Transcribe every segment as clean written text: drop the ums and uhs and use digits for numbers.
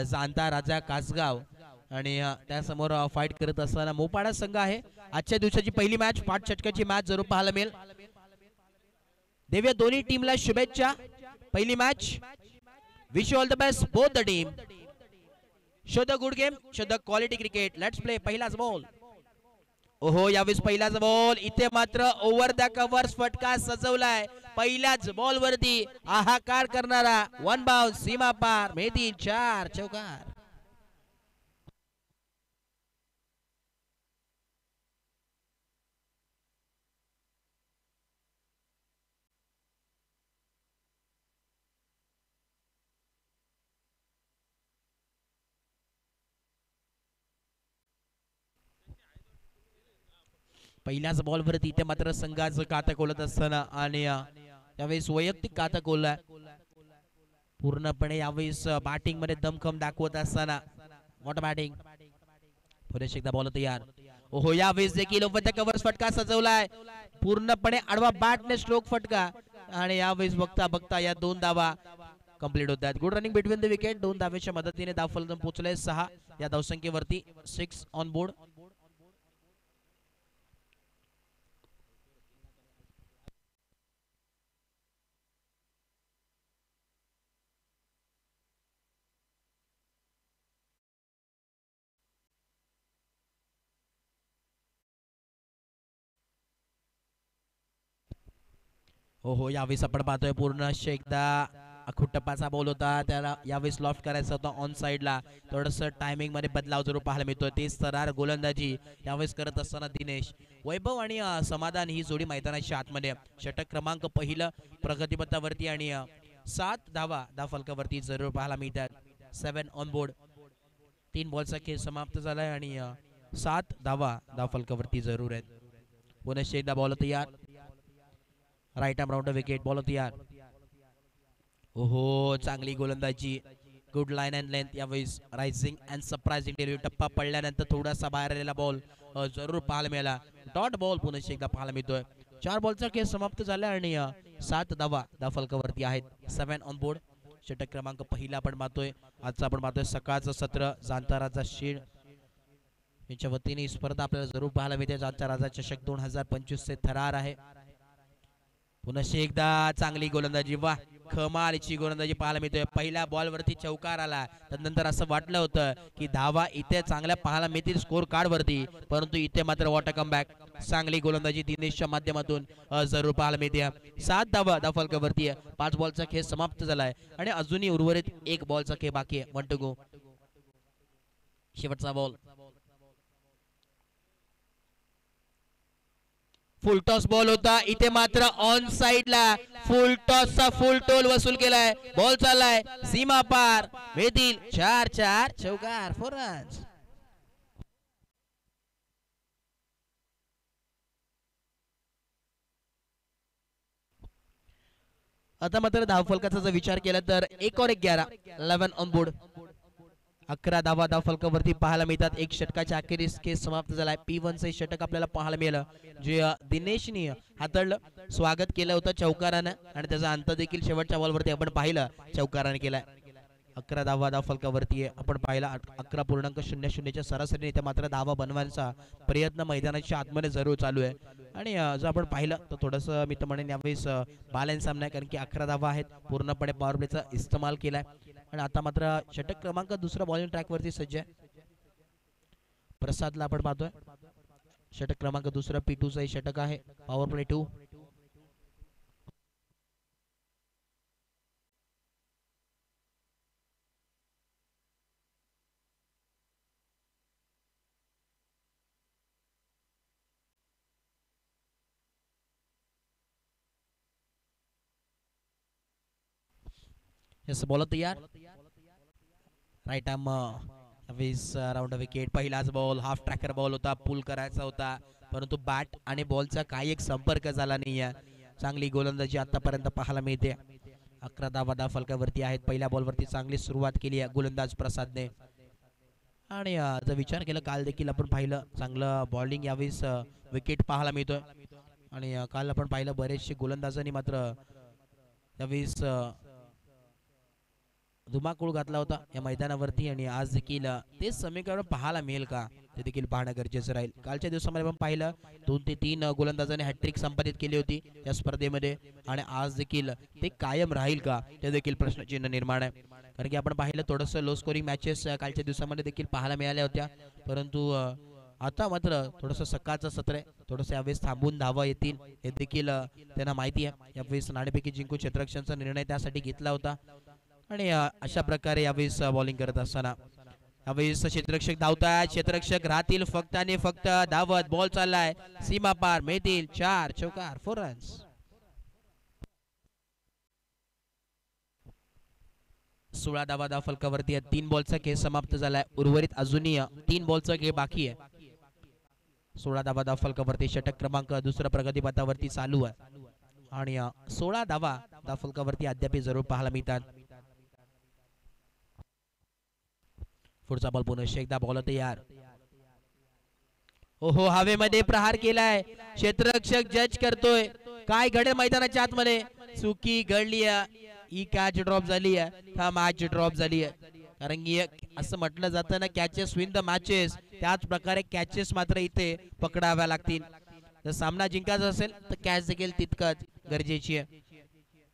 जाणता राजा कासगाव आणि त्यासमोर फाईट करत असताना मोपाडा संघ आहे. आजच्या दिवसाची पहिली मॅच 5 षटकाची मॅच जरूर पाहायला मिळेल. देव्या दोन्ही टीमला शुभेच्छा. पहिली match. Wish you all the best both the team. Show the good game, show the quality cricket. Let's play. पहिलाच बॉल. ओहो, यावेळेस पहिलाच बॉल. इथे मात्र ओव्हर द कव्हर्स फटका सजवलाय. पहिल्याच बॉल वरती हाहाकार करणारा वन बाउन्स सीमा पार. मेहदी 4 चौकार. पहिल्याच बॉल वरती इथे मात्र संघाचं खातं खोलत असताना आणि यावेळेस वैयक्तिक खातं खोललाय. पूर्णपणे यावेळेस बॅटिंग मध्ये दमखम दाखवत असताना मोठा बॅटिंग. पुरेश एकदा बॉल तयार. ओहो, यावेळेस देखील ओव्हर द कव्हर्स फटका सजवलाय. पूर्णपणे आडवा बॅटने स्ट्रोक फटका आणि यावेळेस बघता बघता या 2 धावा कंप्लीट होतात. Good running between the wicket. 2 धावेच्या मदतीने धावफलक पोहोचले 6 या धावसंख्येवरती. 6 ऑन बोर्ड. हो, यावेळेस आपण पाहतोय पूर्ण एकदा खुट्टप्पाचा बॉल होता. त्याला यावेळेस लॉफ्ट करायचा होता ऑन साइडला. थोडस टायमिंग मध्ये बदलाव जरूर पाहायला मिळतोय. तेच तरार गोलंदाजी यावेळेस करत असताना दिनेश वैभव आणि समाधान ही जोडी मैदानाच्या आतमध्ये. षटक क्रमांक पहिलं प्रगतीपथावरती आणि 7 धावा धावफलकावरती जरूर पाहायला मिळतात. 7 ऑन बोर्ड. 3 बॉलचा खेळ समाप्त झालाय आणि 7 धावा धावफलकावरती जरूर आहेत. पुन्हा एकदा बॉल तयार. Right arm round wicket. Ball तयार. ओहो, चांगली गोलंदाजी. Good line and length. यावेळेस रायझिंग अँड सरप्राइजिंग डिलिव्हरी. टप्पा पडल्यानंतर थोडासा बाहेर आलेला बॉल जरूर पाहायला मिळाला. डॉट बॉल पुन्हा एकदा पाहायला मिळतोय. 4 बॉलचा खेळ समाप्त झाला आणि 7 धावा धावफलकावरती आहेत. 7 ऑन बोर्ड. षटक क्रमांक पहिला आपण पाहतोय. आजचा आपण पाहतोय सकाळचं सत्र जाणता राजा शेड यांच्या वतीने स्पर्धा आपल्याला जरूर पाहायला मिळते. जाणता राजा चषक 2025 चे थरार आहे. पुन्हा एकदा चांगली गोलंदाजी. वा, कमालीची गोलंदाजी पाहायला मिळतोय. पहिल्या बॉल वरती चौकार आला. त्यानंतर असं वाटलं होतं की धावा इथे चांगल्या पाहायला मिळतील स्कोर कार्ड वरती, परंतु इथे मात्र वॉटर कमबॅक. चांगली गोलंदाजी दिनेशच्या माध्यमातून जरूर पाहायला मिळते. 7 धावा धावफलकावरती. 5 बॉलचा खेळ समाप्त झालाय आणि अजूनही उर्वरित 1 बॉलचा खेळ बाकी आहे. 1 टू गो. शेवटचा बॉल. फुल टॉस बॉल होता. इथे मात्र ऑन साइडला फुल टॉसचा फुल टोल वसूल केलाय. बॉल चाललाय सीमा पार. वेतील 4 चौकार. 4 रन्स. आता मात्र धावफलकाचा जर विचार केला तर 1 और 11. 11 ऑन बोर्ड. 11 धावा धावफलकावरती पाहायला मिळतात. 1 षटकाच्या अखेरीस खेळ समाप्त झालाय. P1 चे षटक आपल्याला पाहायला मिळालं जे दिनेशनी हाताळलं. स्वागत केलं होतं चौकारानं आणि त्याचा अंत देखील शेवटच्या बॉलवरती आपण पाहिलं चौकाराने केलाय. 11 धावा धावफलकावरती आपण पाहिला. 11.00च्या सरासरीने इथे मात्र धावा बनवायचा प्रयत्न मैदानाच्या आतमध्ये जरूर चालू आहे. आणि जर आपण पाहिलं तर थोडंसं मी तर म्हणेन यावेळेस बॅलन्स सामना आहे, कारण की 11 धावा आहेत. पूर्णपणे पॉवर प्लेचा इस्तेमाल केलाय आणि आता मात्र षटक क्रमांक दुसरा बॉलिंग ट्रॅक वरती सज्ज आहे. प्रसादला आपण पाहतोय. षटक क्रमांक दुसरा P2 चा षटक आहे. Power play 2. यस, बॉल तयार. Right arm round wicket. पहिलाच बॉल हाफ ट्रॅकर बॉल होता. पुल करायचा होता, परंतु बॅट आणि बॉलचा काही एक संपर्क झाला नाही. चांगली गोलंदाजी आतापर्यंत पाहायला मिळते. 11 धावा धावफलकावरती आहेत. पहिल्या बॉलवरती चांगली सुरुवात केली आहे गोलंदाज प्रसादने. आणि जर विचार केला काल देखील आपण पाहिलं चांगलं बॉलिंग यावेळेस विकेट पाहायला मिळतोय. आणि काल आपण पाहिलं बरेचसे गोलंदाजांनी मात्र यावेळेस धुमाकूळ घातला होता या मैदानावरती आणि आज देखील तेच समीकरण पाहायला मिळेल का ते देखील पाहणं गरजेचं राहील. कालच्या दिवसामध्ये आपण पाहिलं 2 ते 3 गोलंदाजांनी हॅट्रिक संपादित केली होती या स्पर्धेमध्ये आणि आज देखील ते कायम राहील का ते देखील प्रश्नचिन्ह निर्माण आहे. कारण की आपण पाहिलं थोडंसं लो स्कोरिंग मॅचेस कालच्या दिवसामध्ये देखील पाहायला मिळाल्या होत्या, परंतु आता मात्र थोडंसं सकाळचं सत्र आहे, थोडंसं यावेळेस थांबून धावा येतील हे देखील त्यांना माहिती आहे. यावेळेस नाणेफेकी जिंकून क्षेत्ररक्षणाचा निर्णय त्यासाठी घेतला होता आणि अशा प्रकारे यावेळेस बॉलिंग करत असताना यावेळेस क्षेत्ररक्षक धावतात, क्षेत्ररक्षक राहतील फक्त आणि फक्त धावत. बॉल चाललाय सीमा पार, मिळतील 4 चौकार 4 रन्स. 16 धावा फलकावरती आहे. 3 बॉलचा खेळ समाप्त झालाय, उर्वरित अजूनही 3 बॉलचा खेळ बाकी आहे. 16 धावा फलकावरती षटक क्रमांक दुसऱ्या प्रगतीपथावरती चालू आहे आणि 16 धावा फलकावरती अद्याप जरूर पाहायला मिळतात. पुढचा बॉल पुन्हा एकदा बॉल तयार. ओहो, हवेमध्ये प्रहार केलाय, क्षेत्ररक्षक जज करतोय काय घडेल मैदानाच्या आतमध्ये. चुकी घडली आहे, ही कॅच ड्रॉप झाली आहे, हा मॅच ड्रॉप झाली आहे. कारण की असं म्हटलं जातं ना, कॅचेस विन द मॅचेस, त्याच प्रकारे कॅचेस मात्र इथे पकडाव्या लागतील. जर सामना जिंकायचा असेल तर कॅच देखील तितकंच गरजेची आहे.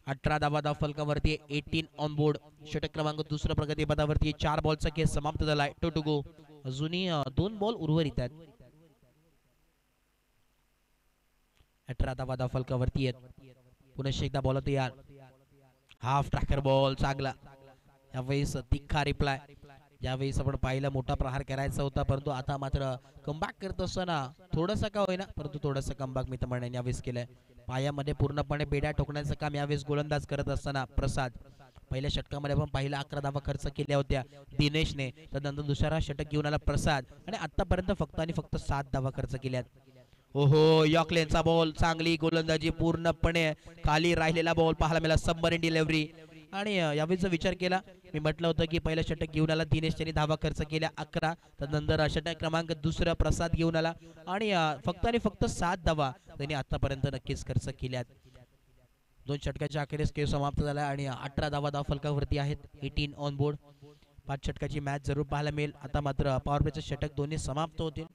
18 धावा फलकावरती 18 ऑन बोर्ड. षटक क्रमांक दुसऱ्या प्रगतीपथावरती 4 बॉलचा खेळ समाप्त झालाय. 2 टू गो. अजूनही 2 बॉल उर्वरित आहेत. 18 धावा फलकावरती आहेत. पुन्हा एकदा बॉल तयार. हाफ ट्रॅकर बॉल चांगला. यावेळेस तिखा रिप्लाय. यावेळेस आपण पाहिलं मोठा प्रहार करायचा होता, परंतु आता मात्र कमबॅक करत असताना थोडंसं का होईना परंतु थोडंसं कमबॅक मी तर म्हणेन यावेळेस केलंय. पायामध्ये पूर्णपणे बेड्या ठोकण्याचं काम यावेळेस गोलंदाज करत असताना प्रसाद. पहिल्या षटकामध्ये आपण पाहिला 11 धावा खर्च केल्या होत्या दिनेशने, त्यानंतर दुसरा षटक घेऊन आला प्रसाद आणि आतापर्यंत फक्त आणि फक्त 7 धावा खर्च केल्यात. ओहो, यॉकलेनचा बॉल चांगली गोलंदाजी, पूर्णपणे खाली राहिलेला बॉल पाहायला मिळाला. सबमरीन डिलिव्हरी आणि यावेळेस विचार केला, मी म्हटलं होतं की पहिलं षटक घेऊन आला दिनेश, त्यांनी धावा खर्च केल्या 11, त्यानंतर षटक क्रमांक दुसरा प्रसाद घेऊन आला आणि फक्त आणि फक्त 7 धावा त्यांनी आतापर्यंत नक्कीच खर्च केल्यात. 2 षटकाच्या अखेरीस खेळ समाप्त झाला आणि 18 धावा फलकावरती आहेत. 18 ऑन बोर्ड. 5 षटकाची मॅच जरूर पाहायला मिळेल. आता मात्र पॉवर प्लेचे षटक दोन्ही समाप्त होतील.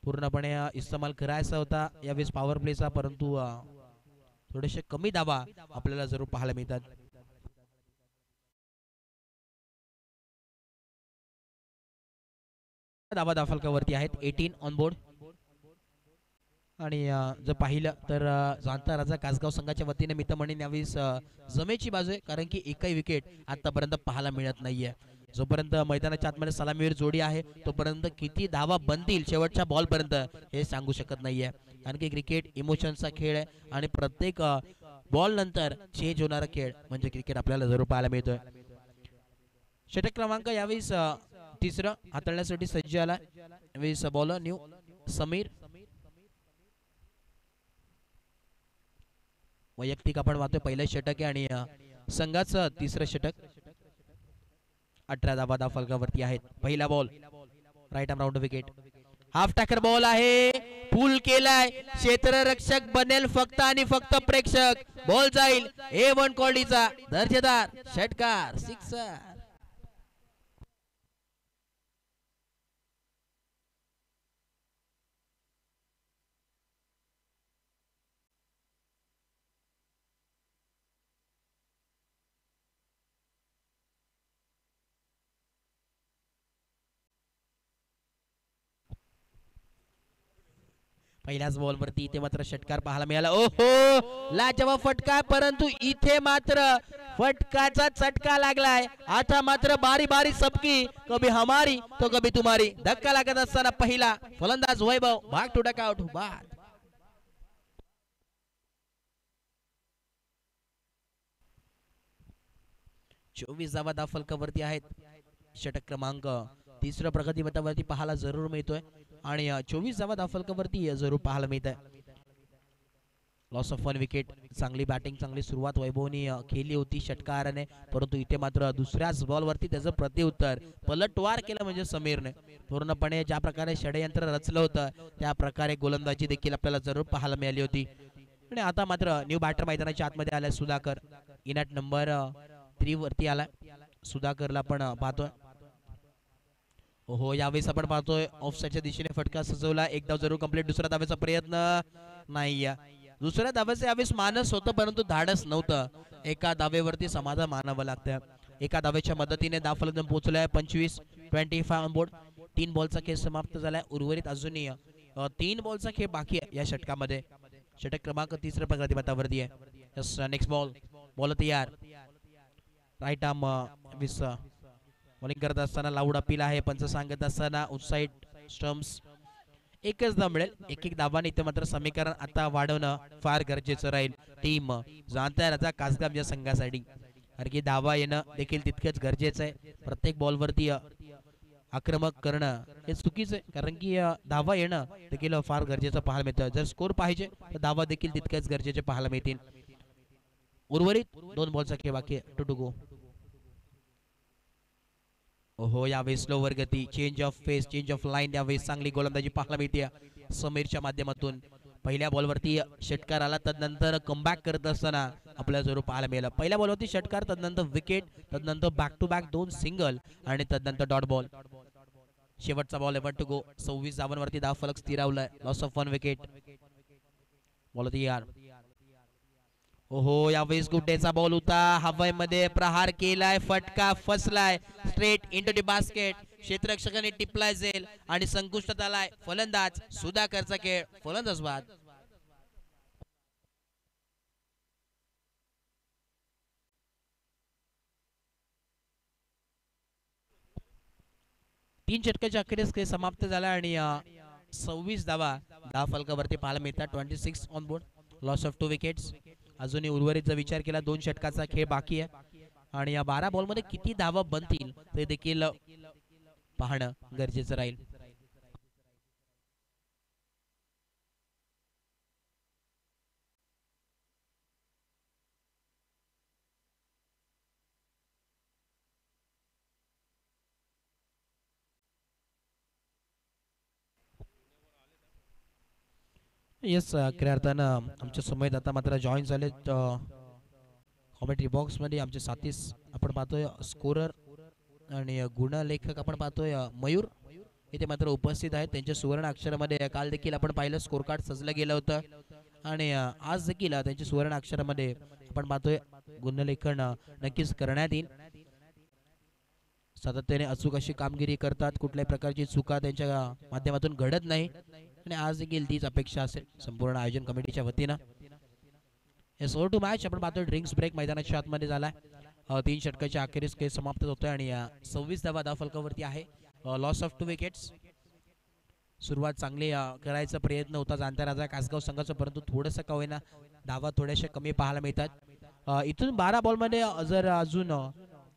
पूर्णपणे इस्तेमाल करायचा होता यावेळेस पॉवर प्लेचा, परंतु थोडेसे कमी धावा आपल्याला जरूर पाहायला मिळतात. धावा फलकावरती आहेत. 18 ऑन बोर्ड. आणि जर पाहिलं तर जाणता राजा कासगाव संघाच्या वतीने मी तर म्हणेन यावेळेस जमेची बाजू आहे, कारण की एकही विकेट आतापर्यंत पाहायला मिळत नाहीये. जोपर्यंत मैदानाच्या आतमध्ये सलामीवर जोडी आहे तोपर्यंत किती धावा बनतील शेवटच्या बॉल पर्यंत हे सांगू शकत नाहीये. कारण की क्रिकेट इमोशनचा खेळ आहे आणि प्रत्येक बॉल नंतर चेंज होणारा खेळ म्हणजे क्रिकेट आपल्याला जरूर पाहायला मिळतोय. षटक क्रमांक यावेळेस तिसरं हाताळण्यासाठी सज्ज आला. यावेळेस बॉलर न्यू समीर. वैयक्तिक आपण पाहतोय पहिलं षटक आहे आणि संघाचं तिसरं षटक. 18 धावा फलकावरती आहेत. पहिला ball right arm round wicket. Half tracker ball आहे, पुल केलाय, क्षेत्ररक्षक बनेल फक्त आणि फक्त प्रेक्षक. बॉल जाईल A1 क्वालिटीचा दर्जेदार षटकार, सिक्सर. पहिल्याच बॉल वरती इथे मात्र षटकार पाहायला मिळाला. ओहो, लाजवाब फटका, परंतु इथे मात्र फटकाचा चटका लागलाय. आता मात्र बारी बारी सबकी, कभी हमारी तो कभी तुम्हारी. धक्का लागत असताना पहिला फलंदाज वैभव भाग टू डकआउट बाद. चोवीस धावा फलकावरती आहेत. षटक क्रमांक तिसऱ्या प्रगतीपथावरती पाहायला जरूर मिळतोय आणि 24 धावा फलकावरती जरूर पाहायला मिळत आहे. Loss of 1 wicket. चांगली बॅटिंग, चांगली सुरुवात वैभवनी केली होती षटकाराने, परंतु इथे मात्र दुसऱ्याच बॉल वरती त्याचं प्रत्युत्तर पलटवार केलं म्हणजे समीरने. पूर्णपणे ज्या प्रकारे षडयंत्र रचलं होतं त्या प्रकारे गोलंदाजी देखील आपल्याला जरूर पाहायला मिळाली होती. आणि आता मात्र न्यू बॅटर मैदानाच्या आतमध्ये आले सुधाकर. इन ॲट नंबर 3 वरती आलाय. सुधाकरला आपण पाहतोय. हो यावेळेस आपण पाहतोय ऑफसाईडच्या दिशेने फटका सजवला. एक धाव जरूर कंप्लीट. दुसऱ्या धावेचा प्रयत्न नाही. दुसऱ्या धावेचे यावेळेस मानस होतं परंतु धाडस नव्हतं. एका धावेवरती समाधान मानावं लागतं. एका धावेच्या मदतीने धाव फलक पोहोचलाय 25 ऑन बोर्ड. 3 बॉलचा खेळ समाप्त झालाय. उर्वरित अजूनही 3 बॉलचा खेळ बाकी आहे या षटकामध्ये. षटक क्रमांक 3 प्रतिबंधावरती आहे. Next ball. बॉल तयार. राईट आर्म विस बॉलिंग करत असताना लाऊड अपील आहे. पंच सांगत असताना उत्साहित स्टम्प्स. एकच धाव मिळेल. एक धावाने इथे मात्र समीकरण आता वाढवणं फार गरजेचं राहील टीम जाणत्या राजा कासगाव या संघासाठी. कारण की धावा येणं देखील तितकंच गरजेचं आहे. प्रत्येक बॉलवरती आक्रमक करणं हे चुकीचं आहे. कारण की धावा येणं देखील फार गरजेचं पाहायला मिळतं. जर स्कोर पाहिजे तर धावा देखील तितक्याच गरजेचे पाहायला मिळतील. उर्वरित 2 बॉलचा खेळ बाकी आहे. To go. हो यावेळेस स्लोवर गती. Change of pace, change of line. यावेळेस चांगली गोलंदाजी पाहायला मिळते समीरच्या माध्यमातून. पहिल्या बॉलवरती षटकार आला. तदनंतर कमबॅक करत असताना आपल्याला जरूर पाहायला मिळालं. पहिल्या बॉलवरती षटकार, तदनंतर विकेट, तदनंतर बॅक टू बॅक 2 सिंगल आणि तदनंतर डॉट बॉल. शेवटचा बॉल 11 टू गो. 26 धावांवरती धाव फलक स्थिरावलाय. Loss of 1 wicket. बॉल तयार. ओहो यावेळेस गुड्डेचा बॉल होता. हवेमध्ये प्रहार केलाय. फटका फसलाय स्ट्रेट इंटू द बास्केट. क्षेत्ररक्षकाने टिपलाय झेल आणि संकुष्टात आलाय फलंदाज सुधाकरचा खेळ. फलंदाज बाद. तीन षटकाच्या अखेरीस खेळ समाप्त झाला आणि 26 धावा फलकावरती पाहायला मिळतात. 26 on board. Loss of 2 wickets. अजूनही उर्वरित जर विचार केला 2 षटकाचा खेळ बाकी आहे आणि या 12 बॉलमध्ये किती धावा बनतील ते देखील पाहणं गरजेचं राहील. येस खऱ्या अर्थानं आमच्या समोर आता मात्र जॉईन झाले कॉमेंट्री बॉक्स मध्ये आमचे साथीस आपण पाहतोय स्कोरर आणि गुणलेखक आपण पाहतोय मयूर इथे मात्र उपस्थित आहेत. त्यांच्या सुवर्ण अक्षरामध्ये काल देखील आपण पाहिलं स्कोर कार्ड सजलं गेलं होतं आणि आज देखील त्यांच्या सुवर्ण अक्षरामध्ये आपण पाहतोय गुणलेखन नक्कीच करण्यात येईल. सातत्याने अचूक अशी कामगिरी करतात. कुठल्याही प्रकारची चुका त्यांच्या माध्यमातून घडत नाही आणि आज देखील तीच अपेक्षा असेल संपूर्ण आयोजन कमिटीच्या वतीनं. ओव्हर टू मॅच आपण पाहतोय ड्रिंक्स ब्रेक मैदानाच्या आतमध्ये झालाय. 3 षटकाच्या अखेरीस खेळ समाप्त होतोय आणि 26 धावा फलकावरती आहे. Loss of 2 wickets. सुरुवात चांगली करायचा प्रयत्न होता जाणत्या राजा कासगाव संघाचा परंतु थोडंसं का होईना धावा थोड्याशा कमी पाहायला मिळतात. इथून 12 बॉलमध्ये जर अजून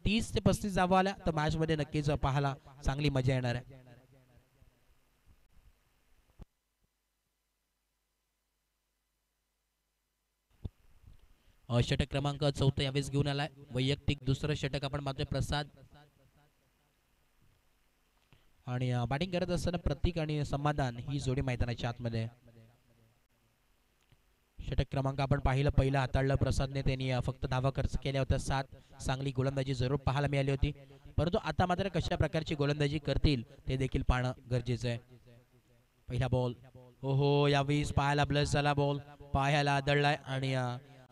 30 ते 35 धावा आल्या तर मॅच मध्ये नक्कीच पाहायला चांगली मजा येणार आहे. षटक क्रमांक 4 यावेळेस घेऊन आलाय. वैयक्तिक दुसरं षटक आपण पाहतोय प्रसाद आणि बॅटिंग करत असताना प्रतीक आणि समाधान ही जोडी मैदानाच्या आतमध्ये. षटक क्रमांक आपण पाहिलं पहिलं हाताळलं प्रसादने. त्यांनी फक्त धावा खर्च केल्या होत्या 7. चांगली गोलंदाजी जरूर पाहायला मिळाली होती परंतु आता मात्र कशा प्रकारची गोलंदाजी करतील ते देखील पाहणं गरजेचं आहे. पहिला बॉल. ओहो यावेळेस पायाला ब्लस झाला. बॉल पायाला आदळलाय आणि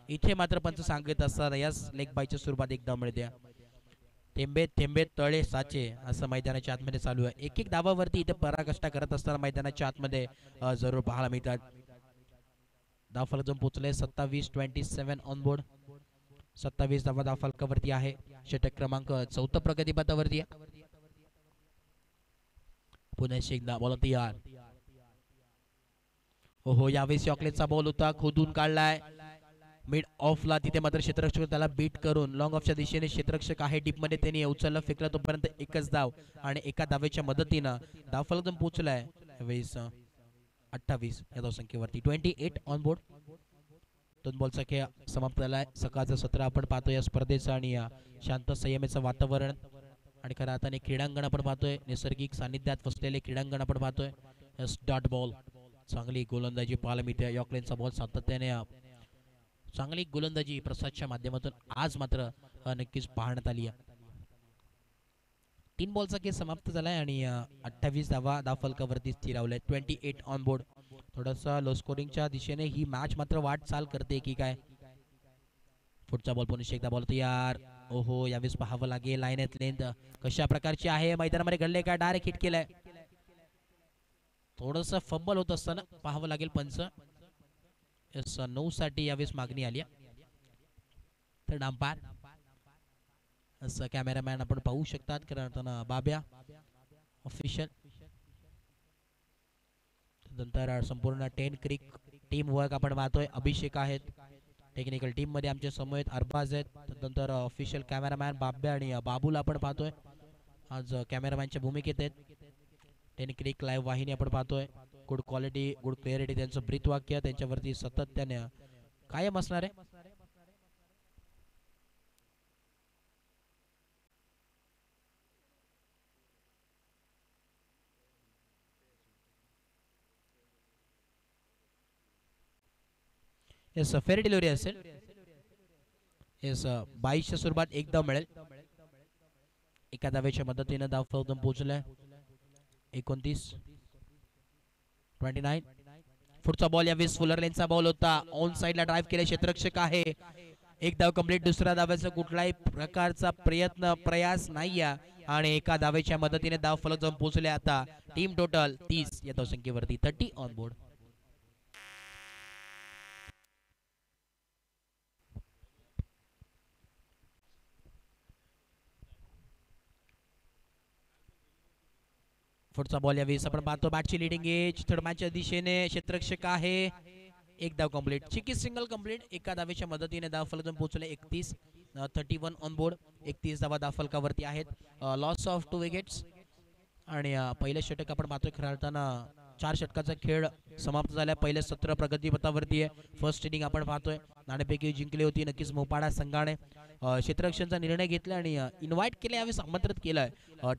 इथे मात्र पंच सांगत असताना याच लेग बायच्या सुरुवात एकदा मिळते. थेंबे थेंबे तळे साचे असं मैदानाच्या आतमध्ये चालू आहे. एक धावावरती इथे पराकाष्ठा करत असताना मैदानाच्या आतमध्ये जरूर पाहायला मिळतात. धावफलक जाऊन पोहोचले 27 ऑन बोर्ड. 27 धावा धावफलकावरती आहे. षटक क्रमांक 4 प्रगतीपथावरती आहे. पुन्हा एकदा बॉल तयार. हो यावेळेस चॉकलेटचा बॉल होता खोदून काढलाय मिड ऑफला. तिथे मात्र क्षेत्ररक्षक त्याला बीट करून लॉंग ऑफच्या दिशेने क्षेत्ररक्षक आहे डीप मध्ये त्यांनी उचललं फेकलं तोपर्यंत एकच धाव आणि एका धावेच्या मदतीनं धावफलक पोहोचलाय. यावेळेस 28 या धावसंख्येवरती 28 ऑन बोर्ड. 2 बॉलचा खेळ समाप्त झालाय. सकाळचं सत्र आपण पाहतोय या स्पर्धेचं आणि शांत संयमेचं वातावरण आणि खऱ्या अर्थाने क्रीडांगण आपण पाहतोय. नैसर्गिक सानिध्यात वसलेले क्रीडांगण आपण पाहतोय. डॉट बॉल चांगली गोलंदाजी पाहायला मिळते. यॉर्कलेनचा बॉल सातत्याने चांगली गोलंदाजी प्रसादच्या माध्यमातून आज मात्र नक्कीच पाहण्यात आली आहे. 3 बॉलचा केस समाप्त झालाय आणि 28 धाव फलकावरती स्थिरावले. 28 ऑन बोर्ड. थोडासा लो स्कोरिंगच्या दिशेने ही मॅच मात्र वाटचाल करते की काय. पुढचा बॉल पुन्हा एकदा बॉल तयार. ओहो, यावेळेस पाहावं लागेल लाईन लेंथ कशा प्रकारची आहे, मैदानामध्ये घडले काय, डायरेक्ट हिट केलाय. थोडस फंबल होत असताना पाहावं लागेल पंच. 9 साठी यावेळेस मागणी आली. तर डांपार असं कॅमेरामॅन आपण पाहू शकतात कारण बाब्या ऑफिशियल. नंतर संपूर्ण 10 क्रिक टीम वर्क आपण पाहतोय. अभिषेक आहेत टेक्निकल टीम मध्ये आमच्या समोर, अरबाज आहेत. नंतर ऑफिशियल कॅमेरामॅन बाब्या आणि बाबूला आपण पाहतोय आज कॅमेरामॅनच्या भूमिकेत आहेत. 10 क्रिक लाईव्ह वाहिनी आपण पाहतोय. गुड क्वालिटी, गुड क्लिअरिटी, त्यांचं ब्रीथ वाक्य त्यांच्यावरती सातत्याने कायम असणार आहे. येस, फेअर डिलिव्हरी असेल. येस, 22च्या सुरुवात एक धाव मिळेल. एका धावेच्या मदतीने धाव फलक पोहोचलाय. 29 29. पुढचा बॉल यावेळेस फुलर लेनचा बॉल होता. ऑन साइडला ड्राइव्ह केले, क्षेत्ररक्षक आहे. एक धाव कंप्लीट. दुसऱ्या धावेचा कुठलाही प्रकारचा प्रयास नाही आणि एका धावेच्या मदतीने धाव फलक जाऊन पोहोचले. आता टीम टोटल 30 या धावसंख्येवरती. 30 ऑन बोर्ड. पुढचा बॉल यावेळेस आपण पाहतो बॅटची लिडिंग एज थर्डमॅनच्या दिशेने, क्षेत्ररक्षक आहे. एक धाव कंप्लीट. चिकी सिंगल कंप्लीट. एका धावेच्या मदतीने धाव फलक पोहोचले. 31 31 ऑन बोर्ड. 31 धावा धाव फलकावरती आहेत. लॉस ऑफ 2 विकेट्स आणि पहिलं षटक आपण पाहतोय. खेळताना 4 षटकाचा खेळ समाप्त झाला. पहिले 17 प्रगतीपथावरती आहे. फर्स्ट इनिंग आपण पाहतोय नाणेफेकी जिंकली होती नक्कीच मोपाडा संघाने. क्षेत्ररक्षणाचा निर्णय घेतला आणि इन्व्हाइट केले, यावेळेस आमंत्रित केलंय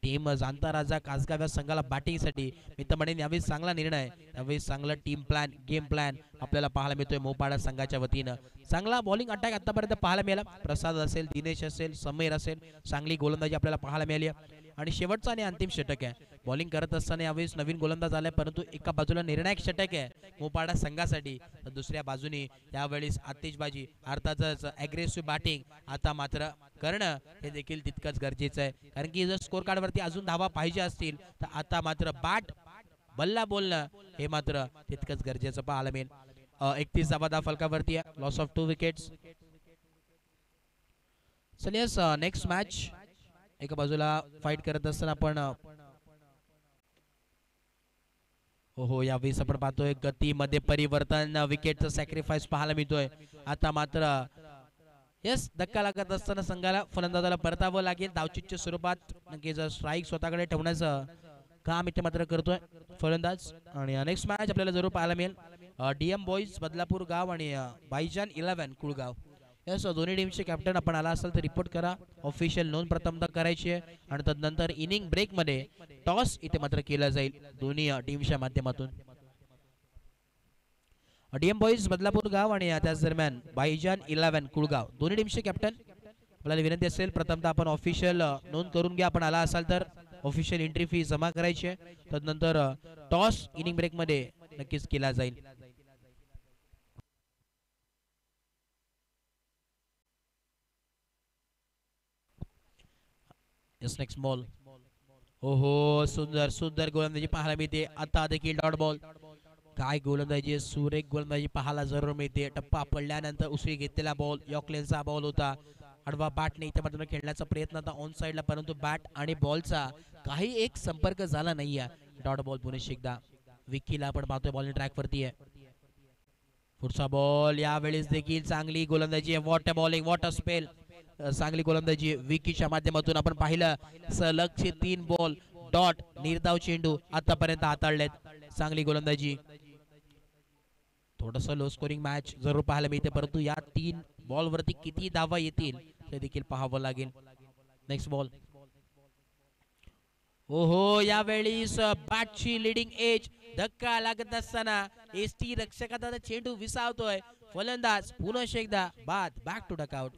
टीम जाणता राजा कासगाव या संघाला बॅटिंगसाठी. मी तर म्हणेन यावेळेस चांगला निर्णय, यावेळेस चांगला टीम प्लॅन, गेम प्लॅन आपल्याला पाहायला मिळतोय मोपाडा संघाच्या वतीनं. चांगला बॉलिंग अटॅक आतापर्यंत पाहायला मिळाला. प्रसाद असेल, दिनेश असेल, समीर असेल, चांगली गोलंदाजी आपल्याला पाहायला मिळाली. आणि शेवटचा आणि अंतिम षटक आहे. बॉलिंग करत असताना यावेळेस नवीन गोलंदाज आलाय, परंतु एका बाजूला निर्णायक षटक आहे मोपाडा संघासाठी, तर दुसऱ्या बाजूने यावेळेस आतिषबाजी अर्थातच अग्रेसिव्ह बॅटिंग आता मात्र करणं हे देखील तितकंच गरजेचं आहे. कारण की जर स्कोर कार्ड वरती अजून धावा पाहिजे असतील तर आता मात्र बल्ला बोलणं हे मात्र तितकंच गरजेचं पाहायला मिळेल. 31 धावा धाव फलकावरती आहे. Loss of 2 wickets. चलियस नेक्स्ट मॅच. एका बाजूला फाईट करत असताना आपण हो यावेळेस आपण पाहतोय गतीमध्ये परिवर्तन, विकेटचं सॅक्रिफाईस पाहायला मिळतोय. आता मात्र यस धक्का लागत असताना संघाला फलंदाजाला परतावं लागेल. धावचीच्या स्वरूपात नक्कीच स्ट्राईक स्वतःकडे ठेवण्याचं काम इथे मात्र करतोय फलंदाज. आणि नेक्स्ट मॅच आपल्याला जरूर पाहायला मिळेल. DM बॉईज बदलापूर गाव आणि बायजान 11 कुळगाव. यस, दोन्ही टीमचे कॅप्टन आपण आला असाल तर रिपोर्ट करा. ऑफिशियल नोंद प्रथमतः करायची आहे आणि तदनंतर इनिंग ब्रेक मध्ये टॉस इथे मात्र केला जाईल दोन्ही टीमच्या माध्यमातून. DM बॉईज बदलापूर गाव आणि त्याच दरम्यान बायजान 11 कुळगाव दोन्ही टीमचे कॅप्टन. आपल्याला विनंती असेल प्रथमतः आपण ऑफिशियल नोंद करून घ्या. आपण आला असाल तर ऑफिशियल एंट्री फी जमा करायची आहे. तदनंतर टॉस इनिंग ब्रेक मध्ये नक्कीच केला जाईल. Yes, next ball. ओहो, सुंदर सुंदर गोलंदाजी पाहायला मिळते. आता देखील डॉट बॉल. काय गोलंदाजी, सुरेख गोलंदाजी पाहायला जरूर मिळते. टप्पा पडल्यानंतर उसळी घेतलेला बॉल यॉर्कलेनचा बॉल होता. आडवा बॅटने इथे मात्र खेळण्याचा प्रयत्न होता ऑन साइडला, परंतु बॅट आणि बॉलचा काही एक संपर्क झाला नाहीये. डॉट बॉल पुन्हा एकदा. विकीला आपण पाहतोय बॉलिंग ट्रॅक वरती आहे. पुढचा बॉल यावेळेस देखील चांगली गोलंदाजी आहे. What a bowling, what a spell. चांगली गोलंदाजी विकीच्या माध्यमातून आपण पाहिलं. सलगचे 3 बॉल डॉट निर्धाव चेंडू आतापर्यंत हाताळलेत. चांगली गोलंदाजी. थोडस लो स्कोरिंग मॅच जरूर पाहायला मिळते, परंतु या 3 बॉल वरती किती धावा येतील ते देखील पाहावं लागेल. Next ball. ओहो, यावेळी बॅटची लिडिंग एज. धक्का लागत असताना एसटी रक्षकाचा चेंडू विसावतोय. फलंदाज पुन्हा एकदा बाद, back to dugout.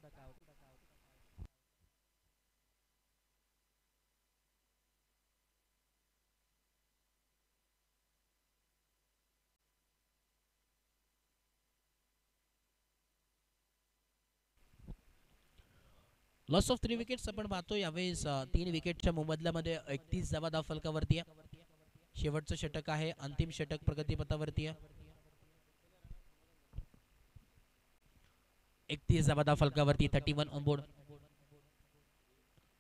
Loss of 3 wickets आपण पाहतो यावेळेस 3 विकेटच्या मोबदल्यामध्ये 31 धावा धाव फलकावरती आहे. शेवटचं षटक आहे, अंतिम षटक प्रगतीपथावरती आहे. 31 धावा धाव फलकावरती, 31 ऑन बोर्ड.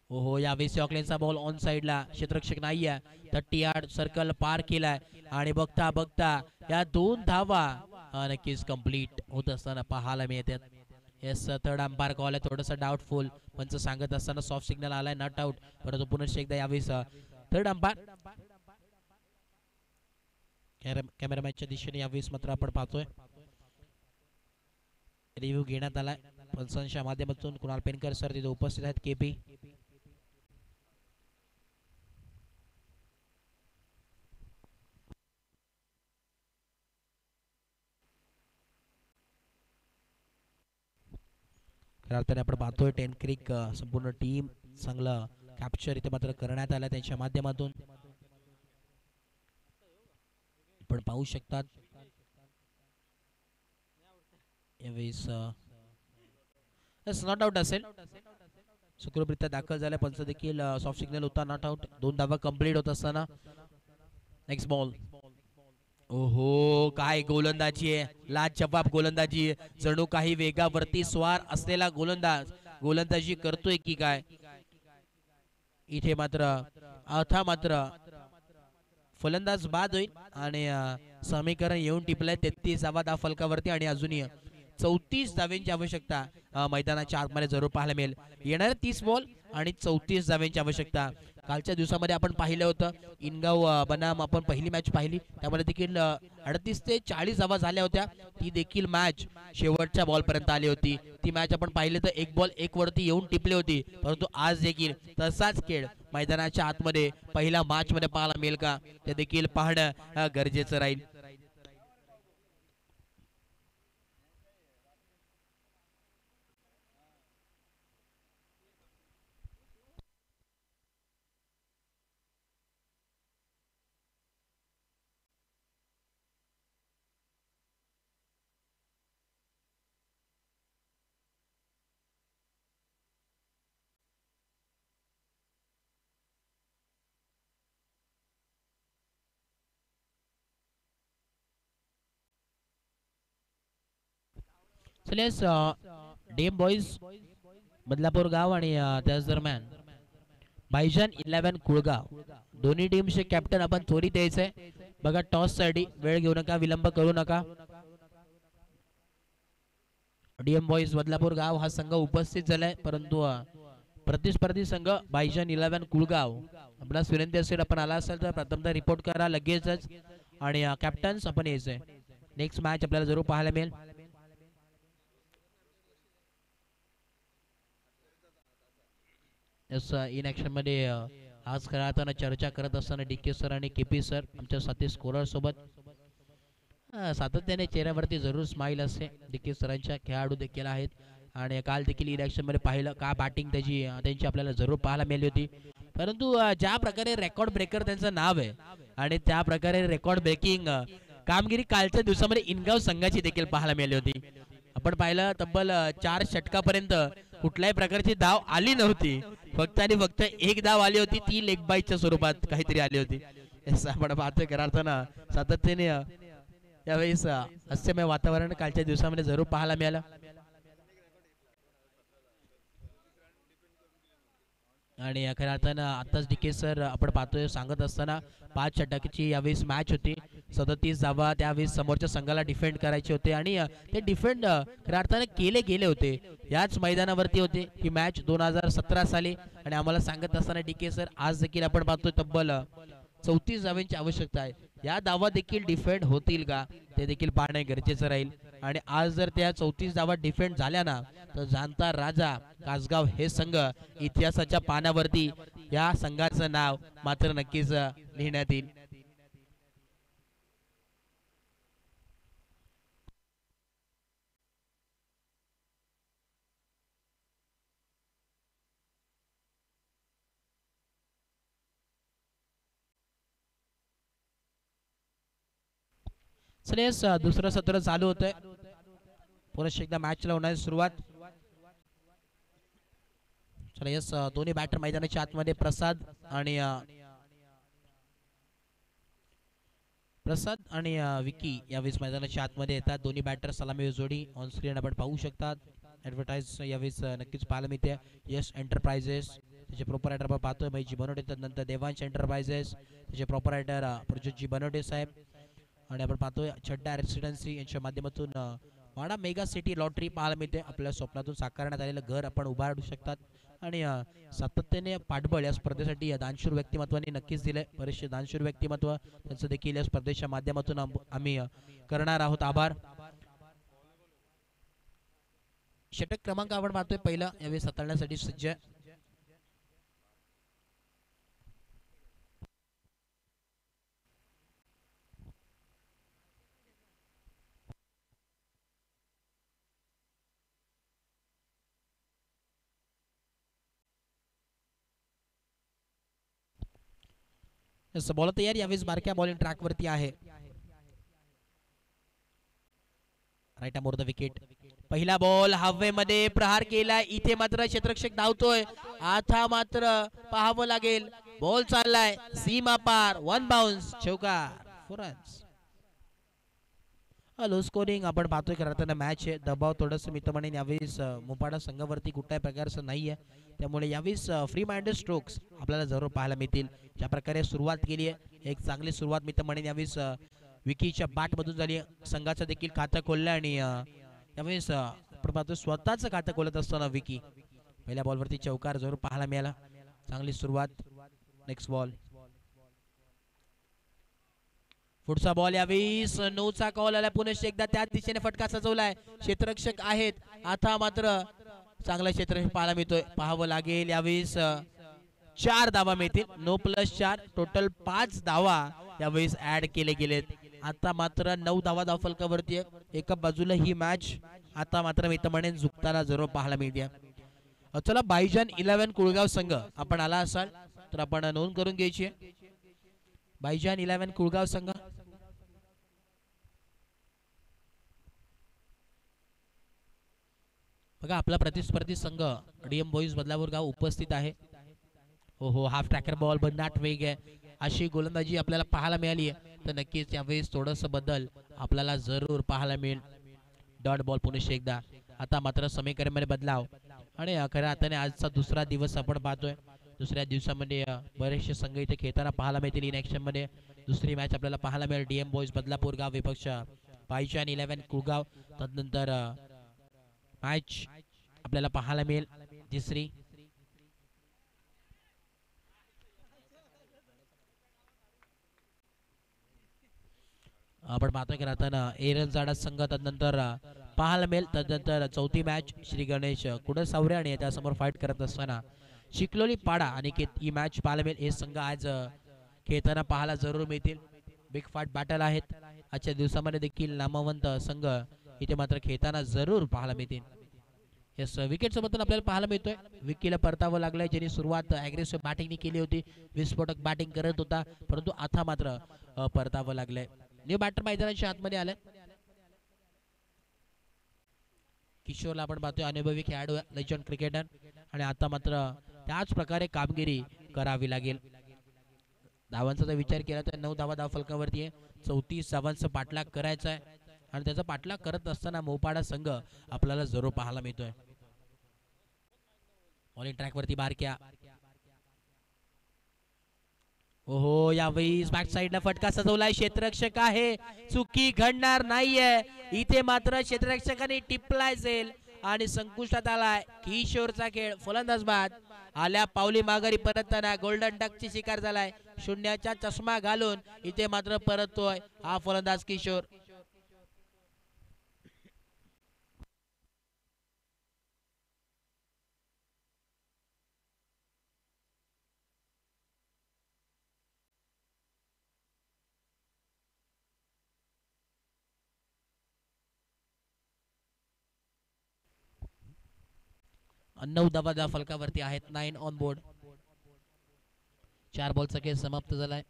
ओहो, यावेळेस ऑकलँडचा बॉल ऑन साइडला, क्षेत्ररक्षक नाही आहे. 30 यार्ड सर्कल पार केलाय आणि बघता बघता या 2 धावा नक्कीच कंप्लीट होत असताना पाहायला मिळतात. येस, थर्ड अंपायर कॉल आहे, थोडंसं डाऊटफुल पंच सांगत असताना सॉफ्ट सिग्नल आलाय, नॉट आउट. परंतु पुन्हा एकदा यावेळेस थर्ड अंपायर कॅमेरामॅनच्या दिशेने यावेळेस मात्र आपण पाहतोय रिव्ह्यू घेण्यात आलाय पंचांच्या माध्यमातून. कुणाल पेनकर सर तिथे उपस्थित आहेत. केपी अर्थाने आपण पाहतोय टेन क्रिक संपूर्ण टीम चांगलं कॅप्चर इथे मात्र करण्यात आलं त्यांच्या माध्यमातून. आपण पाहू शकतात यावेळेस नॉट आउट असेल, सुखरूपरित्या दाखल झाल्या. पंच देखील सॉफ्ट सिग्नल होता, नॉट आउट. 2 धावा कंप्लीट होत असताना नेक्स्ट बॉल. ओहो, काय गोलंदाजी आहे, लाजवाब गोलंदाजी. जणू काही वेगावरती स्वार असलेला गोलंदाजी करतोय की काय. इथे मात्र फलंदाज बाद होईल आणि समीकरण येऊन टिपलंय 33 धावा धाव फलकावरती आणि अजूनही 34 धाव्यांची आवश्यकता मैदानाच्या आतमध्ये जरूर पाहायला मिळेल. येणारे 30 बॉल आणि 34 धाव्यांची आवश्यकता. कालच्या दिवसामध्ये आपण पाहिलं होतं इनगाव बनाम आपण पहिली मॅच पाहिली, त्यामध्ये देखील 38 ते 40 धावा झाल्या होत्या. ती देखील मॅच शेवटच्या बॉल पर्यंत आली होती. ती मॅच आपण पाहिली तर 1 बॉल 1 वरती येऊन टिपली होती. परंतु आज देखील तसाच खेळ मैदानाच्या आतमध्ये पहिल्या मॅच मध्ये पाहायला मिळेल का, ते देखील पाहणं गरजेचं राहील. चलेस डेम बॉईज बदलापूर गाव आणि त्याच दरम्यान भाईजान 11 कुळगाव, दोन्ही टीमचे कॅप्टन आपण त्वरित द्यायचंय. बघा टॉस साठी वेळ घेऊ नका, विलंब करू नका. डीएम बॉईज बदलापूर गाव हा संघ उपस्थित झालाय, परंतु प्रतिस्पर्धी संघ भाईजान 11 कुळगाव. आपणास विनंती असेल आपण आला असेल तर प्रथमतः रिपोर्ट करा लगेचच आणि कॅप्टन्स आपण यायचंय. नेक्स्ट मॅच आपल्याला जरूर पाहायला मिळेल. इन ऍक्शन मध्ये आज खेळताना चर्चा करत असताना डीके सर आणि केपी सर आमच्या साथी स्कोरर सोबत सातत्याने चेहऱ्यावरती जरूर स्माइल असते. डीके सरांच्या खेळाडू देखील आहेत आणि काल देखील इन ऍक्शन मध्ये पाहिलं का बॅटिंग त्यांची आपल्याला जरूर पाहायला मिळाली होती. परंतु ज्या प्रकारे रेकॉर्ड ब्रेकर त्यांचं नाव आहे आणि त्या प्रकारे रेकॉर्ड ब्रेकिंग कामगिरी कालच्या दिवसामध्ये इनगाव संघाची देखील पाहायला मिळाली होती. आपण पाहिलं तब्बल 4 षटकापर्यंत कुठल्याही प्रकारची धाव आली नव्हती, फक्त आणि फक्त 1 धाव आली होती, ती लेग बाईच्या स्वरूपात काहीतरी आली होती. आपण पाहतोय करताना सातत्याने यावेळेस हास्यमय वातावरण कालच्या दिवसामध्ये जरूर पाहायला मिळालं. आणि खऱ्या अर्थानं आताच डीके सर आपण पाहतोय सांगत असताना 5 षटकाची यावेळेस मॅच होती. 37 धावा त्यावेळेस समोरच्या संघाला डिफेंड करायचे होते आणि ते डिफेंड खऱ्या अर्थाने केले गेले होते. याच मैदानावरती होते ही मॅच 2017 साली आणि आम्हाला सांगत असताना डीके सर आज देखील आपण पाहतोय तब्बल 34 धावांची आवश्यकता आहे. या धावा देखील डिफेंड होतील का ते देखील पाहणे गरजेचं राहील. आणि आज जर त्या 34 धावा डिफेंड झाल्या ना तर जाणता राजा कासगाव हे संघ इतिहासाच्या पानावरती या संघाचं नाव मात्र नक्कीच लिहिण्यात येईल. चला यस दुसरं सत्र चालू होतंय. पुन्हा एकदा मॅचला होणार सुरुवात. चला यस दोन्ही बॅटर मैदानाच्या आतमध्ये प्रसाद आणि विकी यावेळेस मैदानाच्या आतमध्ये येतात. दोन्ही बॅटर सलामी जोडी ऑन स्क्रीन आपण पाहू शकतात. ॲडव्हर्टाईज यावेळेस नक्कीच पाहायला मिळते. यस एंटरप्राइजेस त्याचे प्रोपरायटर आपण पाहतोय महेशजी बनवटे, त्यानंतर देवांश एंटरप्राइजेस त्याचे प्रोपरायटर प्रज्योतजी बनवटे साहेब, आणि आपण पाहतोय छड्डा रेसिडेन्सी यांच्या माध्यमातून वाडा मेगा सिटी लॉटरी पाहायला मिळते. आपल्या स्वप्नातून साकारण्यात आलेलं घर आपण उभारू शकतात. आणि सातत्याने पाठबळ या स्पर्धेसाठी दानशूर व्यक्तिमत्वाने नक्कीच दिले. बरेचसे दानशूर व्यक्तिमत्व त्यांचं देखील या स्पर्धेच्या माध्यमातून आम्ही करणार आहोत आभार. षटक क्रमांक आपण पाहतोय पहिला यावेळी हाताळण्यासाठी सज्ज. बॉल तयार यावेळेस बारक्या बॉलिंग ट्रॅक वरती आहे. Right more the wicket. पहिला बॉल हवेमध्ये प्रहार केला. इथे मात्र क्षेत्ररक्षक धावतोय. आता मात्र पाहावं लागेल. बॉल चाललाय सीमा पार. वन बाउन्स चौकार 4 रन्स. लो स्कोरिंग आपण पाहतोय करताना मॅच आहे. दबाव थोडस मी तर म्हणेन यावेळेस मोपाडा संघावरती कुठल्याही प्रकारचं नाही आहे. त्यामुळे यावेळेस फ्री माइंडेड स्ट्रोक्स आपल्याला जरूर पाहायला मिळतील. ज्या प्रकारे सुरुवात केली आहे एक चांगली सुरुवात मी तर म्हणेन यावेळेस विकीच्या बॅट मधून झाली. संघाचं देखील खातं खोललं आणि यावेळेस आपण पाहतोय स्वतःच खातं खोलत असताना विकी पहिल्या बॉलवरती चौकार जरूर पाहायला मिळाला. चांगली सुरुवात. Next ball. पुढचा बॉल यावेळेस नोचा कॉल आला. पुन्हा एकदा त्याच दिशेने फटका सजवलाय. क्षेत्ररक्षक आहेत. आता मात्र चांगला क्षेत्र पाहायला मिळतोय. पाहावं लागेल यावेळेस 4 धावा मिळतील. 9+4 टोटल 5 धावा यावेळेस ऍड केले गेलेत. आता मात्र 9 धावा धावफलकावरती आहे. एका बाजूला ही मॅच आता मात्र मी तर म्हणेन झुकताना जरूर पाहायला मिळते. चला बायजान 11 कुळगाव संघ आपण आला असाल तर आपण नोंद करून घ्यायची. बायजान 11 कुळगाव संघ. बघा आपला प्रतिस्पर्धी संघ डीएम बॉईज बदलापूर गाव उपस्थित आहे. हो हाफ ट्रॅकर बॉल भन्नाट वेग आहे. अशी गोलंदाजी आपल्याला पाहायला मिळाली आहे. तर नक्कीच यावेळेस थोडस बदल आपल्याला जरूर पाहायला मिळेल. डॉट बॉल पुन्हा एकदा. आता मात्र समीकरणमध्ये बदलाव आणि खऱ्या अर्थाने आजचा दुसरा दिवस आपण पाहतोय. दुसऱ्या दिवसामध्ये बरेचसे संघ इथे खेळताना पाहायला मिळतील. इन ऍक्शन मध्ये दुसरी मॅच आपल्याला पाहायला मिळेल. डीएम बॉईज बदलापूर गाव विपक्ष बायजान 11 कुळगाव. त्यानंतर मॅच आपल्याला पाहायला मिळेल तिसरी. आपण पाहतोय की राहताना एरन जाडा संघ त्यानंतर पाहायला मिळेल. त्यानंतर चौथी मॅच श्री गणेश कुडसावरे आणि त्यासमोर फाईट करत असताना चिखलोली पाडा आणि ही मॅच पाहायला मिळेल. हे संघ आज खेळताना पाहायला जरूर मिळतील. बिग फाईट बॅटल आहेत. आजच्या दिवसामध्ये देखील नामवंत संघ इथे मात्र खेळताना जरूर पाहायला मिळतील. यस विकेट सोबत आपल्याला पाहायला मिळतोय विकीला परतावं लागलंय. ज्यांनी सुरुवात अग्रेसिव्ह बॅटिंगने केली होती. विस्फोटक बॅटिंग करत होता परंतु आता मात्र परतावं लागलंय. न्यू बॅटर मैदानाच्या आतमध्ये आले. किशोरला आपण पाहतोय अनुभवी खेळाडू लेजंड क्रिकेटर आणि आता मात्र त्याच प्रकारे कामगिरी करावी लागेल. धावांचा जर विचार केला तर 9 धावा धावफलकावरती आहे. 34 धावांचा पाठलाग करायचा आहे आणि त्याचा पाठलाग करत असताना मोपाडा संघ आपल्याला जरूर पाहायला मिळतोय. बॉलिंग ट्रॅक वरती बारक्या. ओहो यावेळी बॅक साइडला फटका सजवलाय. क्षेत्ररक्षक आहे. चुकी घडणार नाहीये. इथे मात्र क्षेत्ररक्षकाने टिपलाय झेल आणि संकुष्टात आलाय. किशोरचा खेळ फलंदाज बाद आल्या पावली माघारी परतताना गोल्डन डकची शिकार झालाय. शून्याचा चष्मा घालून इथे मात्र परततोय हा फलंदाज किशोर. नऊ धावा फलकावरती आहेत. 9 ऑन बोर्ड. 4 बॉलचा खेळ समाप्त झालाय.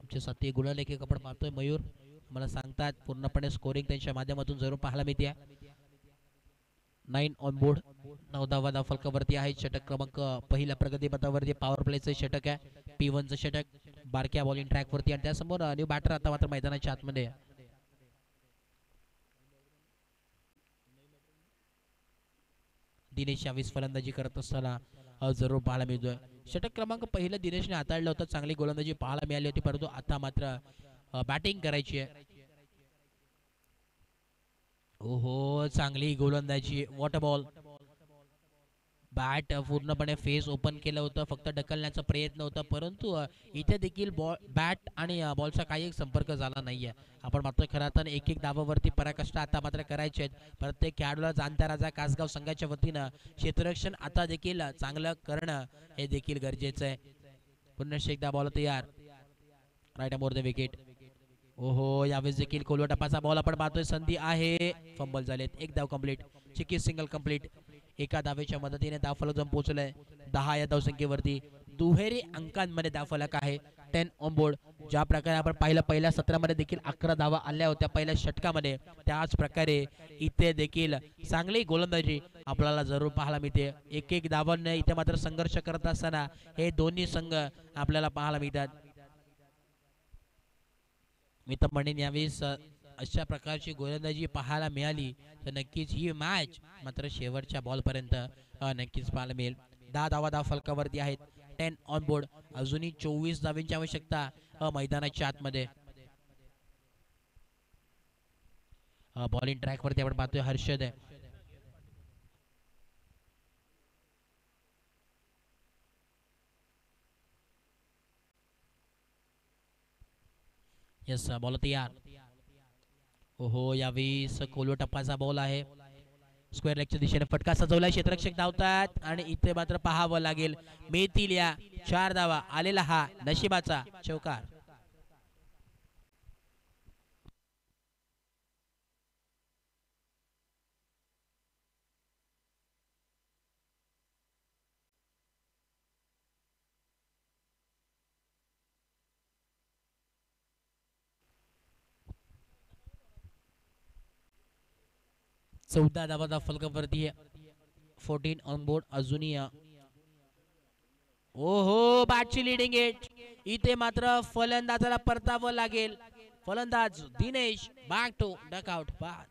आमचे साथी गुणलेखक आपण पाहतोय मयूर मला सांगतात पूर्णपणे स्कोरिंग त्यांच्या माध्यमातून जरूर पाहायला मिळते. 9 ऑन बोर्ड, 9 धावा फलकावरती आहे. षटक क्रमांक पहिल्या प्रगतीपथावरती पॉवर प्लेचं षटक आहे. P1चं षटक बारक्या बॉलिंग ट्रॅकवरती आणि त्यासमोर न्यू बॅटर आता मात्र मैदानाच्या आतमध्ये. दिनेश यावेळेस फलंदाजी करत असताना जरूर पाहायला मिळतोय. षटक क्रमांक पहिलं दिनेशने हाताळलं होतं, चांगली गोलंदाजी पाहायला मिळाली होती, परंतु आता मात्र बॅटिंग करायची आहे. ओहो, चांगली गोलंदाजी, वॉटर बॉल. बॅट पूर्णपणे फेस ओपन केलं होतं, फक्त ढकलण्याचा प्रयत्न होता, परंतु इथे देखील बॅट आणि बॉलचा काही संपर्क झाला नाहीये. आपण मात्र खरं तर एक एक धावावरती पराकाष्ठा आता मात्र करायचे आहेत. प्रत्येक खेळाडूला जाणता राजा कासगाव संघाच्या वतीनं क्षेत्ररक्षण आता देखील चांगलं करणं हे देखील गरजेचं आहे. पुन्हा एकदा बॉल तयार, राईट मोर द विकेट. ओहो, यावेळेस देखील कोलवा टप्पाचा बॉल आपण पाहतोय, संधी आहे, फंबल झालेत. एक धाव कंप्लीट, चिकी सिंगल कंप्लीट. एका धावेच्या मदतीने धावफलक जाऊन पोहोचलाय 10 या धावसंख्येवरती. दुहेरी अंकांमध्ये धावफलक आहे, 10 ऑन बोर्ड. ज्या प्रकारे आपण पाहिलं पहिल्या सत्रामध्ये देखील 11 धावा आल्या होत्या पहिल्या षटकामध्ये, त्याच प्रकारे इथे देखील चांगली गोलंदाजी आपल्याला जरूर पाहायला मिळते. एक एक धावांनी इथे मात्र संघर्ष करत असताना हे दोन्ही संघ आपल्याला पाहायला मिळतात. मी तर म्हणेन यावेळेस अशा प्रकारची गोलंदाजी पाहायला मिळाली तर नक्कीच ही मॅच मात्र शेवटच्या बॉलपर्यंत नक्कीच पाहायला मिळेल. 10 धावा फलकावरती आहेत, 10 ऑन बोर्ड. अजूनही 24 धावांची आवश्यकता मैदानाच्या आतमध्ये. बॉलिंग ट्रॅकवरती आपण पाहतोय हर्षद आहे. यस, बॉल तयार. ओहो, यावेळेस कोलवा टप्पाचा बॉल आहे. स्क्वेअर लेगच्या दिशेने फटका सजवला, क्षेत्ररक्षक धावतात आणि इथे मात्र पाहावं लागेल, मिळतील या 4 धावा. आलेला हा नशिबाचा चौकार. चौदा धावा फलकावरती, 14 ऑन बोर्ड. अजूनही ओहो, बॅटची लिडिंग एज. इथे मात्र फलंदाजाला परतावं लागेल. फलंदाज दिनेश बॅक टू डकआउट. बाद.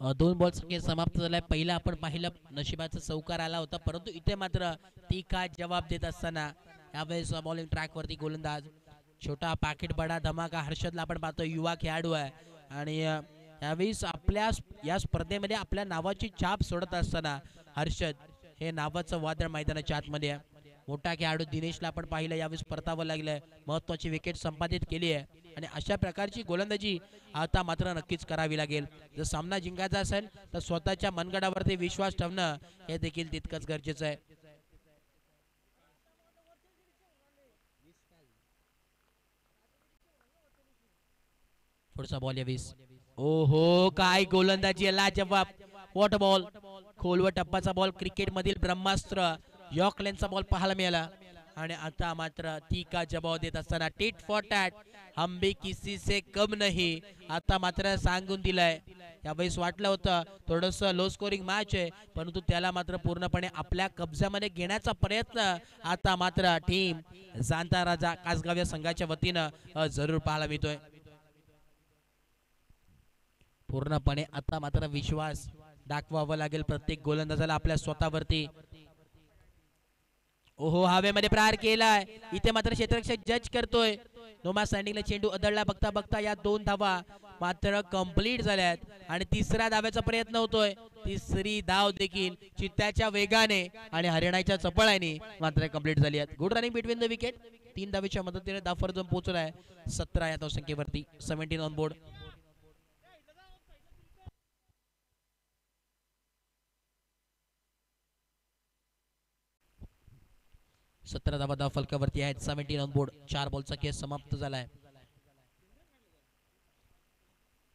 दोन बॉल्स खेळ समाप्त झालाय. पहिला आपण पाहिलं नशिबाचा चौकार आला होता, परंतु इथे मात्र ती काय जवाब देत असताना यावेळेस बॉलिंग ट्रॅकवरती गोलंदाज छोटा पाकिट बडा धमाका हर्षदला आपण पाहतो, युवा खेळाडू आहे आणि यावेळेस आपल्या या स्पर्धेमध्ये आपल्या नावाची छाप सोडत असताना हर्षद हे नावाचं वादळ मैदानाच्या आतमध्ये आहे. मोठा खेळाडू दिनेशला आपण पाहिलं, यावेळेस परतावं लागलंय, महत्वाची विकेट संपादित केली आहे आणि अशा प्रकारची गोलंदाजी आता मात्र नक्कीच करावी लागेल. जर सामना जिंकायचा असेल तर स्वतःच्या मनगडावरती विश्वास ठेवणं हे देखील तितकंच गरजेचं आहे. पुढचा बॉल यावेळेस, ओहो, काय गोलंदाजी, लाजवाब. वॉट बॉल, खोलवर टप्पाचा बॉल, क्रिकेट मधील ब्रह्मास्त्र यॉर्कलेनचा बॉल पाहायला मिळाला आणि आता मात्र ती का जवाब देत असताना टिट फॉर टॅट, हम भी किसी से कम नहीं, आता मात्र सांगून दिलंय. यावेळेस वाटलं होतं थोडस लो स्कोरिंग मॅच आहे, परंतु त्याला मात्र पूर्णपणे आपल्या कब्जामध्ये घेण्याचा प्रयत्न आता मात्र टीम जाणता राजा कासगाव या संघाच्या वतीनं जरूर पाहायला मिळतोय. पूर्णपणे आता मात्र विश्वास दाखवावा लागेल प्रत्येक गोलंदाजाला आपल्या स्वतःवरती. ओहो, हवेमध्ये प्रहार केलाय, इथे मात्र क्षेत्ररक्षक जज करतोय. नोमा स्टँडिंगला चेंडू अदळला, बघता बघता या 2 धावा मात्र कंप्लीट झाल्यात आणि तिसऱ्या धाव्याचा प्रयत्न होतोय. तिसरी धाव देखील चित्त्याच्या वेगाने आणि हरियाणाच्या चपळाने मात्र कंप्लीट झाली आहे. Good running between the wicket. 3 धावेच्या मदतीने धाव फरक जाऊन पोहोचलाय 17 या धावसंख्येवरती, 17 ऑन बोर्ड. 17 धावा धाव फलकावरती आहेत. 17 ऑन बोर्ड. 4 बॉलचा खेळ समाप्त झालाय.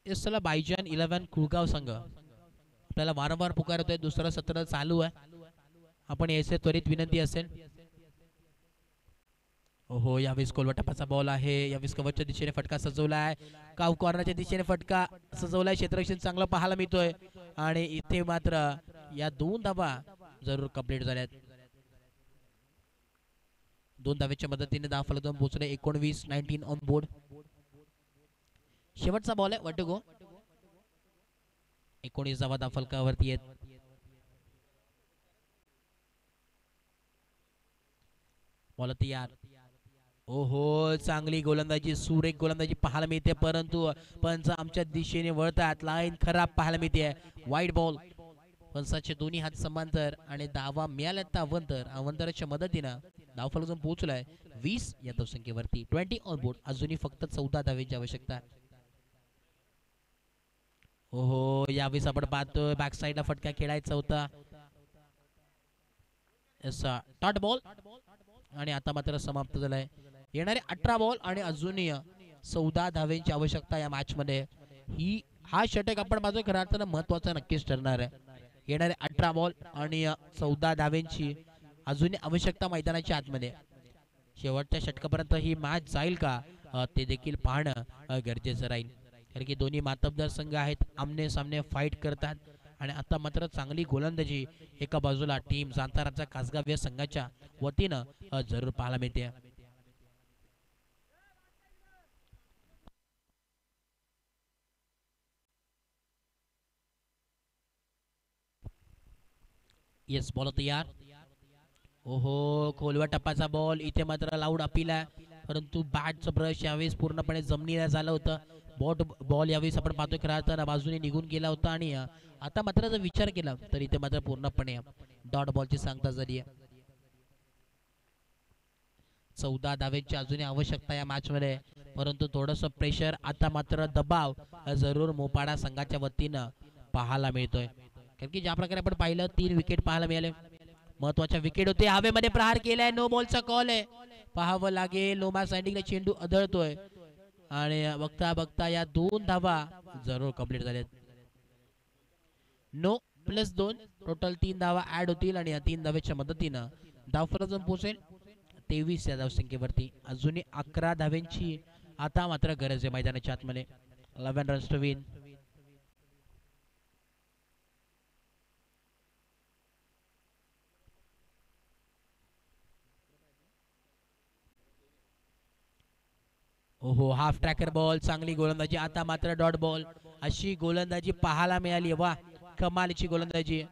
चला बायजान 11 कुळगाव संघ आपल्याला वारंवार पुकारतोय. दुसरं सत्र चालू आहे. आपण यायचे त्वरित विनंती असेल. हो यावेळेस कोलवटापाचा बॉल आहे. यावेळेस कव्हरच्या दिशेने फटका सजवलाय. काव कॉर्नरच्या दिशेने फटका सजवलाय. क्षेत्ररक्षण चांगलं पाहायला मिळतोय आणि इथे मात्र या 2 धावा जरूर कंप्लीट झाल्यात. 2 धावेच्या मदतीने धाव फलकावर पोहोचले. 19 ऑन बोर्ड. शेवटचा बॉल आहे. What to go. 19 धावा धाव फलकावरती आहेत. बॉल तयार. ओहो चांगली गोलंदाजी, सुरेख गोलंदाजी पाहायला मिळते, परंतु पंच आमच्या दिशेने वळतात. लाईन खराब पाहायला मिळते. वाईट बॉल. पंचाचे दोन्ही हात समांतर आणि धावा मिळाल्यात अवंतर. अवंतराच्या मदतीनं धाव फलकावर पोहोचलाय 20 या धावसंख्येवरती. 20 ऑन बोर्ड. अजूनही फक्त 14 धावेची आवश्यकता. ओहो यावेळेस आपण पाहतोय बॅक साईडला फटका खेळायचा होता. डॉट बॉल आणि आता मात्र समाप्त झालाय. येणारे 18 बॉल आणि अजूनही 14 धावेची आवश्यकता या मॅच मध्ये. हा षटक आपण पाहतोय खऱ्या अर्थानं महत्वाचा नक्कीच ठरणार आहे. येणारे 18 बॉल आणि 14 धावेची अजूनही आवश्यकता मैदानाच्या आतमध्ये. शेवटच्या षटकापर्यंत ही मॅच जाईल का ते देखील पाहणं गरजेचं राहील. कारण की दोन्ही मातबदार संघ आहेत, आमने सामने फाईट करतात आणि आता मात्र चांगली गोलंदाजी एका बाजूला टीम जांताराचा कासगाव या संघाच्या वतीनं जरूर पाहायला मिळते. येस बॉल तयार. ओहो खोलवा टप्पाचा बॉल. इथे मात्र लाऊड अपील आहे, परंतु बॅटचं ब्रश यावेळेस पूर्णपणे जमिनीला झालं होतं. बॉल यावेळेस आपण पाहतोय खरा तर बाजूने निघून गेला होता आणि आता मात्र जर विचार केला तर इथे मात्र पूर्णपणे डॉट बॉलची सांगता झाली आहे. 14 धावेची अजूनही आवश्यकता या मॅच मध्ये, परंतु थोडंसं प्रेशर आता मात्र दबाव जरूर मोपाडा संघाच्या वतीनं पाहायला मिळतोय. कारण की ज्या प्रकारे आपण पाहिलं 3 विकेट पाहायला मिळाले. महत्वाच्या विकेट होते. हवेमध्ये प्रहार केलाय. नो बॉलचा कॉल आहे. पाहावं लागेल. लोमा साइडिंगला चेंडू आदळतोय आणि बघता बघता या 2 धावा जरूर कंप्लीट झाल्यात. नो +2 टोटल 3 धावा ऍड होतील आणि या 3 धावेच्या मदतीनं धावफलक पोहोचेल 23 या धावसंख्येवरती. अजूनही 11 धावेंची आता मात्र गरज आहे मैदानाच्या आतमध्ये. 11 रन्स टू विन. ओहो हाफ ट्रॅकर बॉल. चांगली गोलंदाजी. आता मात्र डॉट बॉल. अशी गोलंदाजी पाहायला मिळाली. वा कमालीची गोलंदाजी.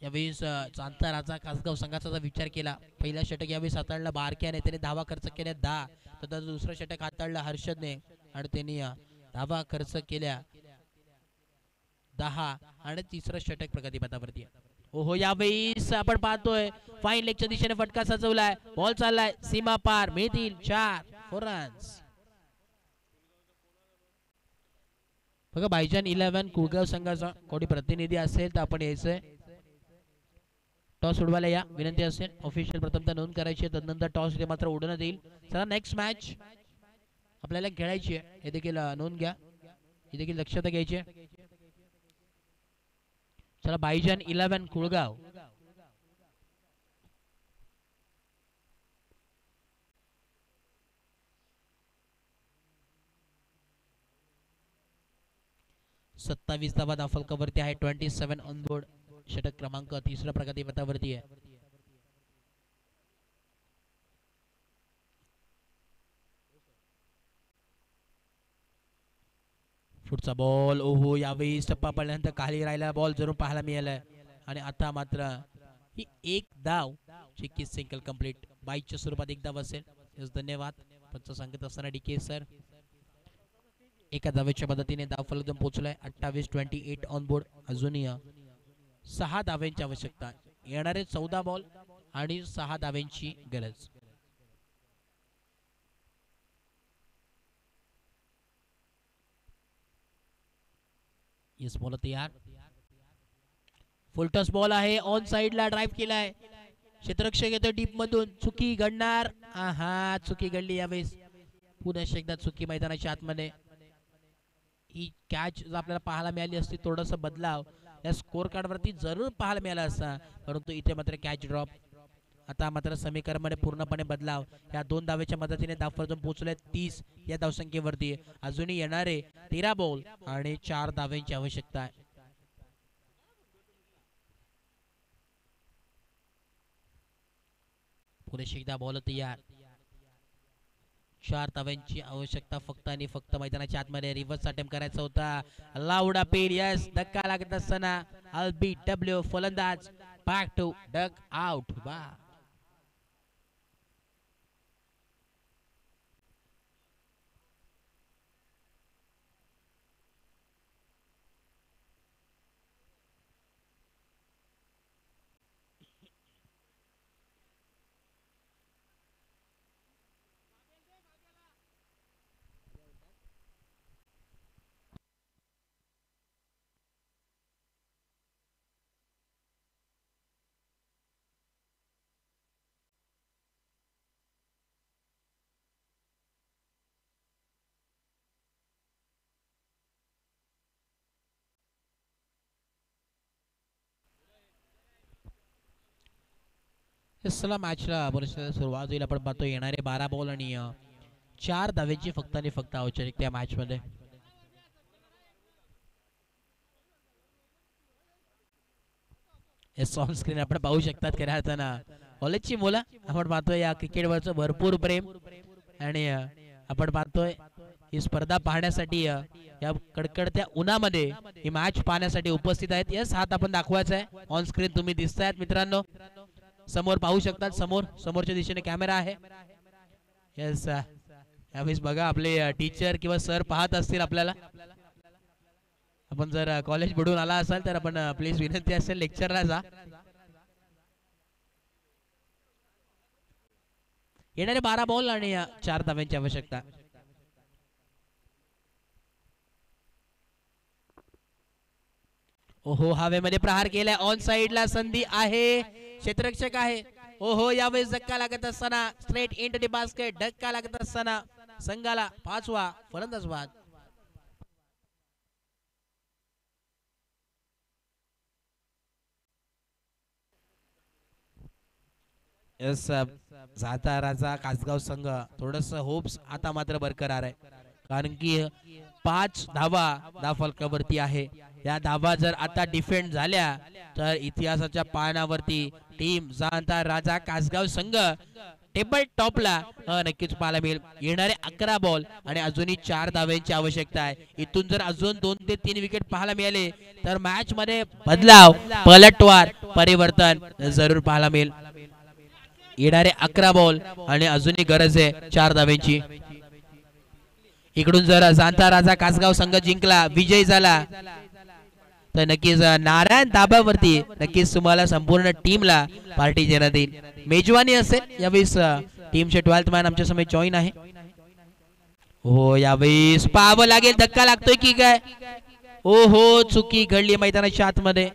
यावेळेस चांताराचा कासगाव संघाचा जर विचार केला, पहिला षटक यावेळेस हाताळला बारक्याने, त्याने धावा खर्च केल्या 10. तर दुसरं षटक हाताळलं हर्षदने आणि त्यांनी धावा खर्च केल्या 10 आणि तिसरं षटक प्रगतीपथावरती. ओहो यावेळेस आपण पाहतोय फाईन लेगच्या दिशेने फटका सजवलाय. बॉल चाललाय सीमा पार. मिळतील 4 रन्स. बघा बायजान 11 कुळगाव संघाचा कोणी प्रतिनिधी असेल तर आपण यायचंय. टॉस उडवायला या विनंती असेल. ऑफिशियल प्रथमतः नोंद करायची, त्यानंतर टॉस मात्र उडवण्यात येईल. चला नेक्स्ट मॅच आपल्याला खेळायची आहे, हे देखील नोंद घ्या, हे देखील लक्षात घ्यायचे. चला बायजान 11 कुळगाव. सत्तावीस धावा धावफलकावरती आहे. 27 ऑन बोर्ड. षटक क्रमांक 3 प्रगतीपथावरती आहे. पुढचा बॉल. ओहो यावेळी टप्पा पडल्यानंतर खाली राहिला बॉल जरूर पाहायला मिळालाय आणि आता मात्र ही एक धाव ची सिंगल कंप्लीट. 22च्या स्वरूपात एक धाव असेल. धन्यवाद पंच सांगत असताना डीके सर. एका धावेच्या मदतीने धाव फलक पोहोचलाय 28 ऑन बोर्ड. अजूनही 6 धाव्यांची आवश्यकता. येणारे 14 बॉल आणि 6 धाव्यांची गरज. येस बॉल तयार. फुलटॉस बॉल आहे. ऑन साइडला ड्राइव्ह केलाय. क्षेत्ररक्षक येतो डीप मधून, चुकी घडणार. हा चुकी घडली यावेळेस. पुन्हा एकदा चुकी मैदानाच्या आतमध्ये. ही कॅच जर आपल्याला पाहायला मिळाली असती थोडंसं बदलाव या स्कोर कार्ड वरती जरूर पाहायला मिळाला असता, परंतु इथे मात्र कॅच ड्रॉप. आता मात्र समीकरणामध्ये पूर्णपणे बदलाव. या 2 धावेच्या मदतीने धावफलक पोहोचले 30 या धावसंख्येवरती. अजूनही येणारे 13 बॉल आणि 4 धावांची आवश्यकता आहे. पुरेशी एकदा बॉल तयार. 4 धावांची आवश्यकता फक्त आणि फक्त. मैदानाच्या आतमध्ये रिव्हर्स अटेम्प्ट करायचा होता. लाउडा पेड. यस, धक्का लागत असताना LBW फलंदाज बॅक टू डक आउट. वा चला मॅचला सुरुवात होईल. आपण पाहतो येणारे 12 बॉल आणि 4 धावेची फक्त आणि फक्त आवश्यकता मॅच मध्ये. ऑन स्क्रीन आपण पाहू शकतात खऱ्या अर्थानं कॉलेजची मुलं. आपण पाहतोय या क्रिकेटवरचं भरपूर प्रेम आणि आपण पाहतोय ही स्पर्धा पाहण्यासाठी या कडकडत्या उन्हामध्ये ही मॅच पाहण्यासाठी उपस्थित आहेत. यस, हात आपण दाखवायचा आहे ऑन स्क्रीन. तुम्ही दिसतायत मित्रांनो, समोर पाहू शकतात. समोरच्या दिशेने कॅमेरा आहे. यस, यावेळेस बघा आपले टीचर किंवा सर पाहत असतील आपल्याला. आपण जर कॉलेज बुडून आला असाल तर आपण प्लीज विनंती असेल लेक्चरला जा. येणारे 12 बॉल आणि 4 धावांची आवश्यकता. ओहो, हवेमध्ये प्रहार केलाय. ऑन साइडला संधी आहे. क्षेत्ररक्षक आहे. ओहो, यावेळेस धक्का लागत असताना स्ट्रेट इंटू द बास्केट. धक्का लागत असताना संघाला 5वा फलंदाज बाद. यस, साताराचा कासगाव संघ थोडस होप्स आता मात्र बरकरार आहे, कारण की 5 धावा धावफलकावरती आहे. या धावा जर आता डिफेंड झाल्या तर इतिहासाच्या पानावरती टीम जाणता राजा कासगाव संघ टेबल टॉपला नक्कीच पाहायला मिळेल. येणारे 11 बॉल आणि अजूनही 4 धावांची आवश्यकता आहे. इथून जर अजून 2 ते 3 विकेट पाहायला मिळाले तर मॅच मध्ये बदलाव, पलटवार, परिवर्तन जरूर पाहायला मिळेल. येणारे 11 बॉल आणि अजूनही गरज आहे 4 धावांची. इकडून जर जाणता राजा कासगाव संघ जिंकला, विजयी झाला तर नक्कीच नारायण दाबावरती नक्कीच तुम्हाला संपूर्ण टीमला पार्टी देण्यात येईल. मेजवानी असेल यावेळेस. टीमचे 12th मॅन आमच्या समोर जॉईन आहे. हो, यावेळेस पाहावं लागेल धक्का लागतोय की काय. ओहो, चुकी घडली मैदानाच्या आतमध्ये.